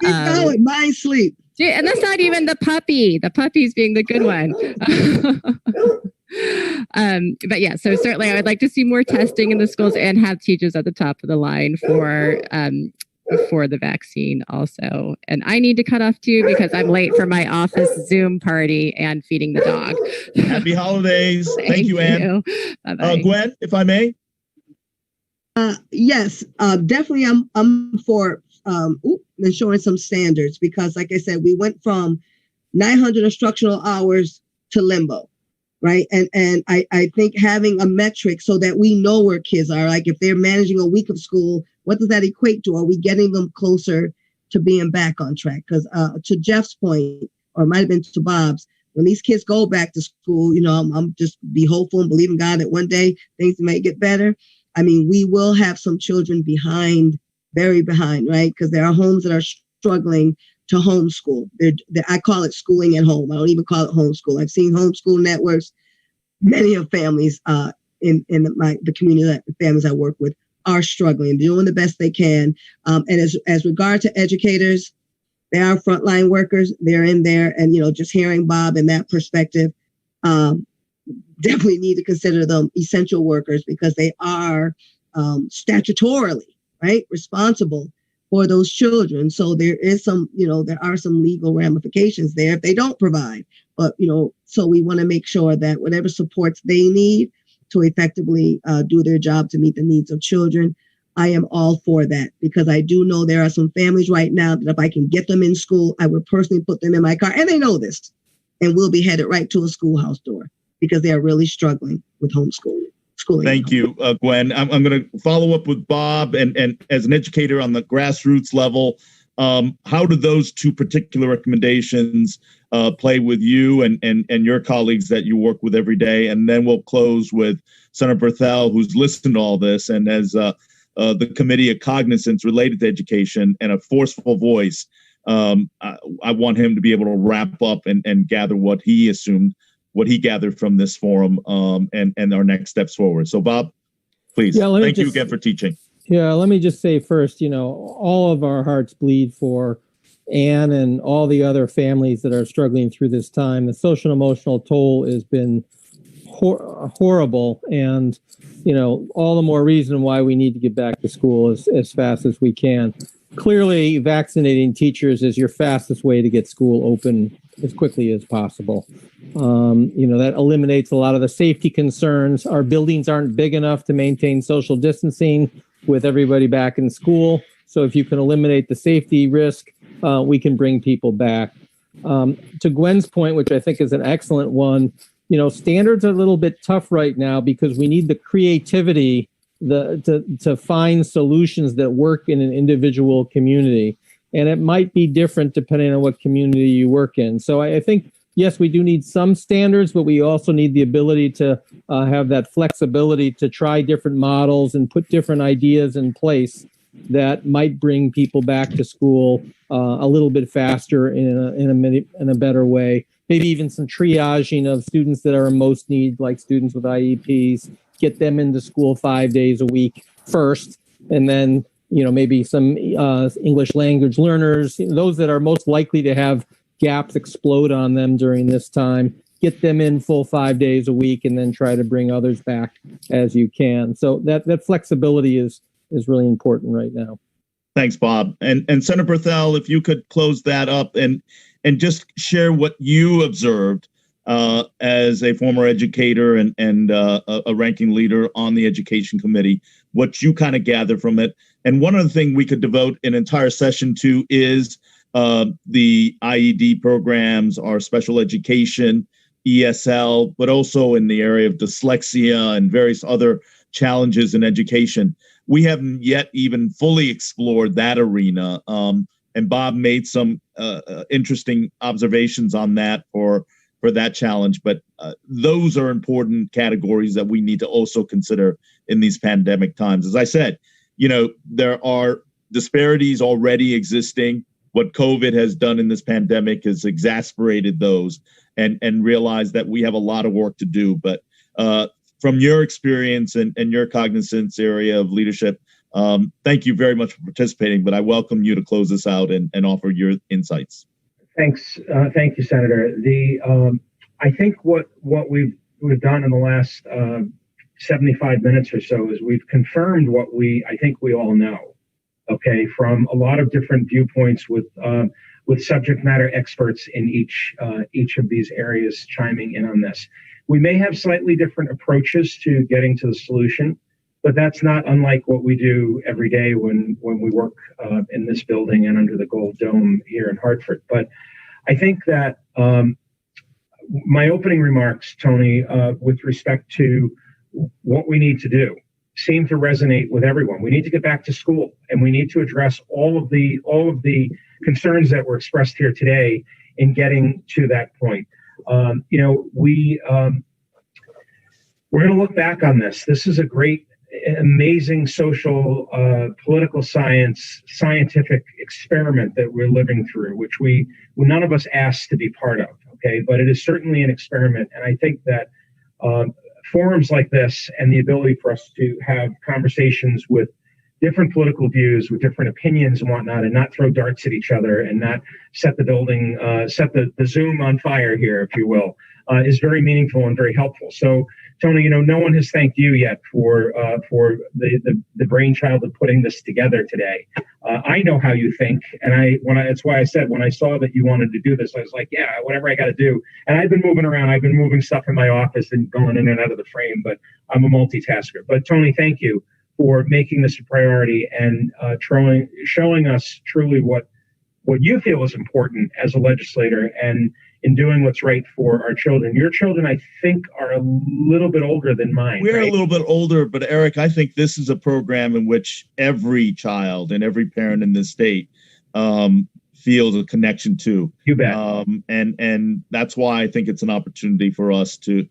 mind sleep. And that's not even the puppy. The puppy's being the good one. But yeah, so certainly I would like to see more testing in the schools and have teachers at the top of the line for the vaccine also. And I need to cut off too because I'm late for my office Zoom party and feeding the dog. Happy holidays. Thank you, Ann. Bye-bye. Gwen, if I may. Yes, definitely. I'm for ensuring some standards because, like I said, we went from 900 instructional hours to limbo, right? And I think having a metric so that we know where kids are, like if they're managing a week of school, what does that equate to? Are we getting them closer to being back on track? Because to Jeff's point, or it might have been to Bob's, when these kids go back to school, I'm just be hopeful and believe in God that one day things may get better. I mean, we will have some children behind, very behind, right? Because there are homes that are struggling to homeschool. I call it schooling at home. I don't even call it homeschool. I've seen homeschool networks. Many of families in the community, families I work with, are struggling, doing the best they can. And as regard to educators, they are frontline workers. They're in there, and just hearing Bob in that perspective, definitely need to consider them essential workers because they are statutorily responsible for those children. So there is there are some legal ramifications there if they don't provide. But so we want to make sure that whatever supports they need to effectively do their job to meet the needs of children, I am all for that, because I do know there are some families right now that if I can get them in school, I would personally put them in my car, and they know this, and we'll be headed right to a schoolhouse door because they are really struggling with homeschooling. Thank you, Gwen. I'm going to follow up with Bob, and as an educator on the grassroots level, how do those two particular recommendations play with you and your colleagues that you work with every day? And then we'll close with Senator Berthel, who's listened to all this and has the committee of cognizance related to education and a forceful voice. I want him to be able to wrap up and gather what he gathered from this forum and our next steps forward. So, Bob, please. Thank you again for teaching. Yeah, let me just say first, all of our hearts bleed for Anne and all the other families that are struggling through this time. The social and emotional toll has been horrible, and all the more reason why we need to get back to school as fast as we can. Clearly, vaccinating teachers is your fastest way to get school open as quickly as possible. That eliminates a lot of the safety concerns. Our buildings aren't big enough to maintain social distancing with everybody back in school. So if you can eliminate the safety risk, we can bring people back. To Gwen's point, which I think is an excellent one, standards are a little bit tough right now because we need the creativity to find solutions that work in an individual community. And it might be different depending on what community you work in. So I think, yes, we do need some standards, but we also need the ability to have that flexibility to try different models and put different ideas in place that might bring people back to school a little bit faster in a better way. Maybe even some triaging of students that are in most need, like students with IEPs, get them into school 5 days a week first, and then maybe some English language learners, those that are most likely to have gaps explode on them during this time, get them in full 5 days a week, and then try to bring others back as you can. So that flexibility is really important right now. Thanks, Bob. And Senator Berthel, if you could close that up and just share what you observed as a former educator and a ranking leader on the Education Committee, what you kind of gather from it. And one other thing we could devote an entire session to is the IED programs, our special education, ESL, but also in the area of dyslexia and various other challenges in education. We haven't yet even fully explored that arena. And Bob made some interesting observations on that for that challenge. But those are important categories that we need to also consider in these pandemic times. As I said, there are disparities already existing. What COVID has done in this pandemic has exacerbated those and realized that we have a lot of work to do. But from your experience and your cognizance area of leadership, thank you very much for participating, but I welcome you to close this out and offer your insights. Thanks. Thank you, Senator. I think what we've done in the last 75 minutes or so is we've confirmed what I think we all know, okay, from a lot of different viewpoints with subject matter experts in each of these areas chiming in on this. We may have slightly different approaches to getting to the solution, but that's not unlike what we do every day when we work in this building and under the Gold Dome here in Hartford. But I think that my opening remarks, Tony, with respect to what we need to do seem to resonate with everyone. We need to get back to school, and we need to address all of the concerns that were expressed here today in getting to that point. We're going to look back on this. This is a great, amazing social, political scientific experiment that we're living through, which none of us asked to be part of. Okay, but it is certainly an experiment, and I think that forums like this and the ability for us to have conversations with different political views, with different opinions and whatnot, and not throw darts at each other and not set the building, set the Zoom on fire here, if you will, is very meaningful and very helpful. So, Tony, no one has thanked you yet for the brainchild of putting this together today. I know how you think, and that's why I said when I saw that you wanted to do this, I was like, yeah, whatever I got to do. And I've been moving around. I've been moving stuff in my office and going in and out of the frame, but I'm a multitasker. But Tony, thank you for making this a priority and showing us truly what you feel is important as a legislator, and in doing what's right for our children. Your children, I think, are a little bit older than mine. We're right? a little bit older, but Eric, I think this is a program in which every child and every parent in this state feels a connection to. You bet. And that's why I think it's an opportunity for us to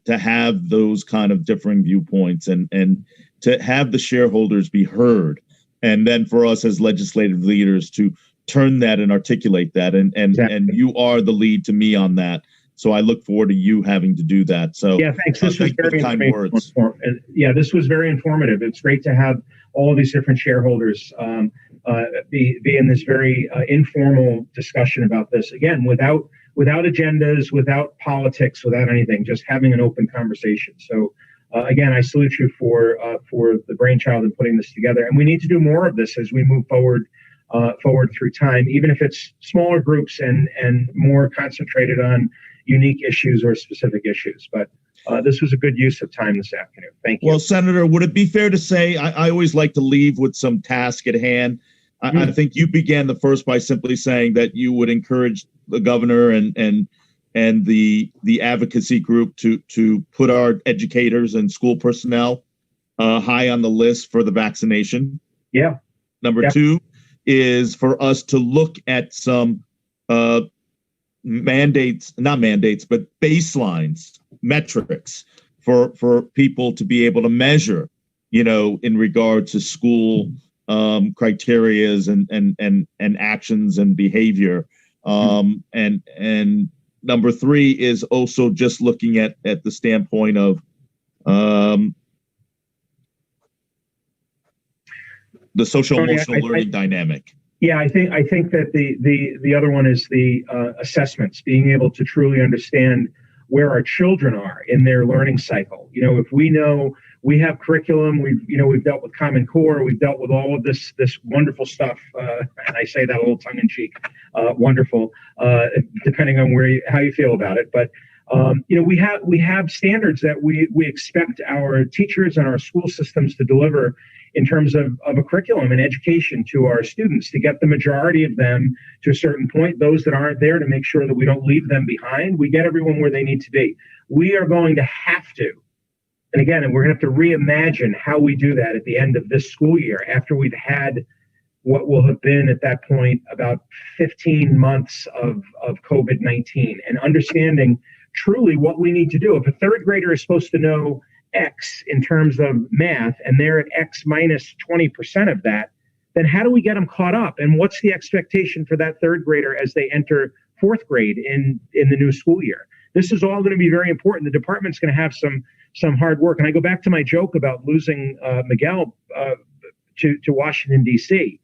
have those kind of differing viewpoints and to have the shareholders be heard, and then for us as legislative leaders to turn that and articulate that, and exactly. And you are the lead to me on that. So I look forward to you having to do that. So yeah, thanks. This was very kind words. Yeah, this was very informative. It's great to have all of these different shareholders be in this very informal discussion about this. Again, without agendas, without politics, without anything, just having an open conversation. So again, I salute you for the brainchild in putting this together. And we need to do more of this as we move forward through time, even if it's smaller groups and more concentrated on unique issues or specific issues. But this was a good use of time this afternoon. Thank you. Well, Senator, would it be fair to say, I always like to leave with some task at hand. I think you began the first by simply saying that you would encourage the governor and the advocacy group to put our educators and school personnel high on the list for the vaccination. Yeah. Number two is for us to look at some not mandates, but baselines, metrics for people to be able to measure, in regard to school criterias and actions and behavior. And number three is also just looking at the standpoint of the social emotional learning dynamic. Yeah, I think that the other one is the assessments, being able to truly understand where our children are in their learning cycle. If we know we have curriculum, we've dealt with Common Core, we've dealt with all of this wonderful stuff, and I say that a little tongue in cheek, wonderful, depending on how you feel about it. But we have standards that we expect our teachers and our school systems to deliver in terms of a curriculum and education to our students, to get the majority of them to a certain point, those that aren't there, to make sure that we don't leave them behind. We get everyone where they need to be. We are going to have to, and again, we're going to have to reimagine how we do that at the end of this school year, after we've had what will have been at that point about 15 months of COVID-19, and understanding truly what we need to do. If a third grader is supposed to know X in terms of math, and they're at X minus 20% of that, then how do we get them caught up? And what's the expectation for that third grader as they enter fourth grade in the new school year? This is all going to be very important. The department's going to have some hard work. And I go back to my joke about losing Miguel to Washington, D.C.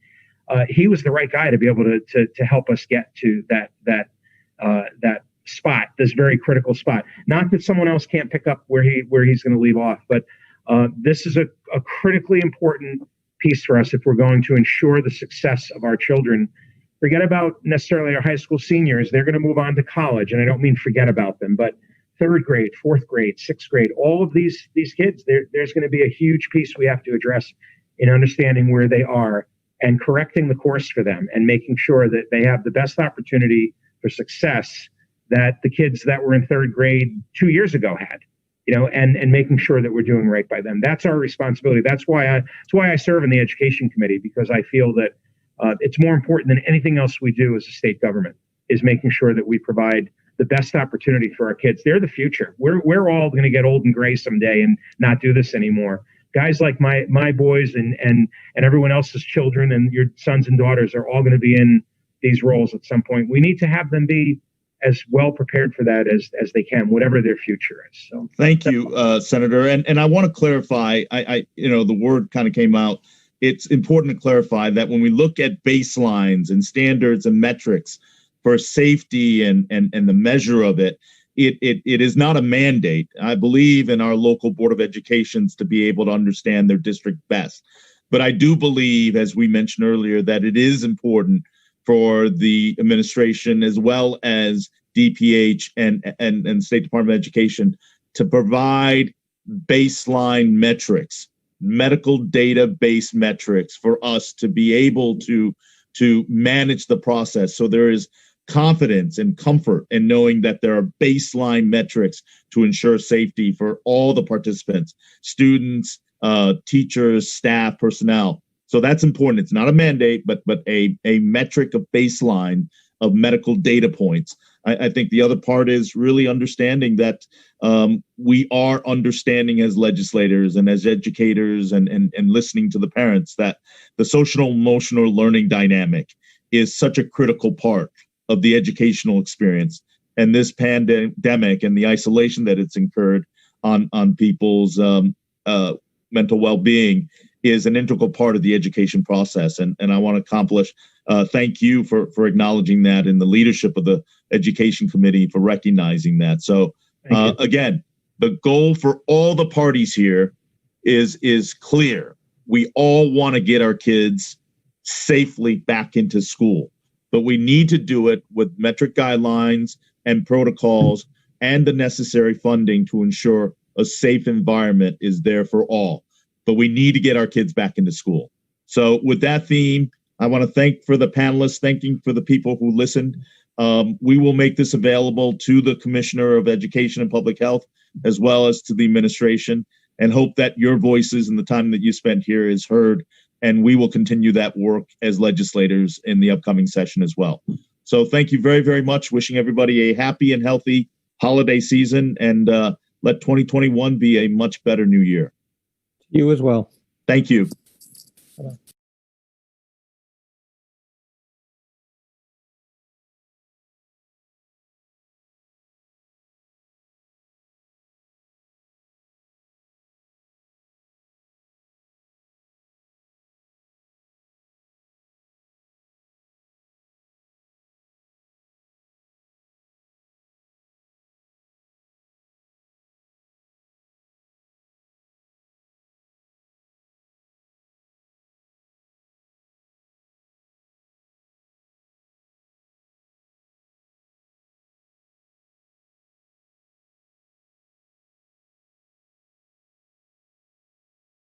He was the right guy to be able to help us get to that spot, this very critical spot. Not that someone else can't pick up where he's going to leave off, but this is a critically important piece for us if we're going to ensure the success of our children. Forget about necessarily our high school seniors. They're going to move on to college, and I don't mean forget about them, but third grade, fourth grade, sixth grade, all of these kids, there's going to be a huge piece we have to address in understanding where they are and correcting the course for them, and making sure that they have the best opportunity for success that the kids that were in third grade 2 years ago had, and making sure that we're doing right by them. That's our responsibility. That's why I serve in the education committee, because I feel that it's more important than anything else we do as a state government, is making sure that we provide the best opportunity for our kids. They're the future. We're all going to get old and gray someday and not do this anymore. Guys like my boys and everyone else's children and your sons and daughters are all going to be in these roles at some point. We need to have them be as well prepared for that as they can, whatever their future is. So thank you, Senator. And I want to clarify, the word kind of came out. It's important to clarify that when we look at baselines and standards and metrics for safety and the measure of it, it is not a mandate. I believe in our local Board of Educations to be able to understand their district best. But I do believe, as we mentioned earlier, that it is important for the administration as well as DPH and State Department of Education to provide baseline metrics, medical data-based metrics for us to be able to manage the process. So there is confidence and comfort in knowing that there are baseline metrics to ensure safety for all the participants, students, teachers, staff, personnel. So that's important. It's not a mandate, but a metric of baseline of medical data points. I think the other part is really understanding that we are understanding as legislators and as educators and listening to the parents that the social emotional learning dynamic is such a critical part of the educational experience. And this pandemic and the isolation that it's incurred on people's mental well-being is an integral part of the education process. And I want to thank you for acknowledging that, and the leadership of the Education Committee for recognizing that. So again, the goal for all the parties here is clear. We all want to get our kids safely back into school, but we need to do it with metric guidelines and protocols and the necessary funding to ensure a safe environment is there for all. But we need to get our kids back into school. So with that theme, I want to thank for the panelists, thanking for the people who listened. We will make this available to the Commissioner of Education and Public Health, as well as to the administration, and hope that your voices and the time that you spent here is heard. And we will continue that work as legislators in the upcoming session as well. So thank you very, very much. Wishing everybody a happy and healthy holiday season, and let 2021 be a much better new year. You as well. Thank you.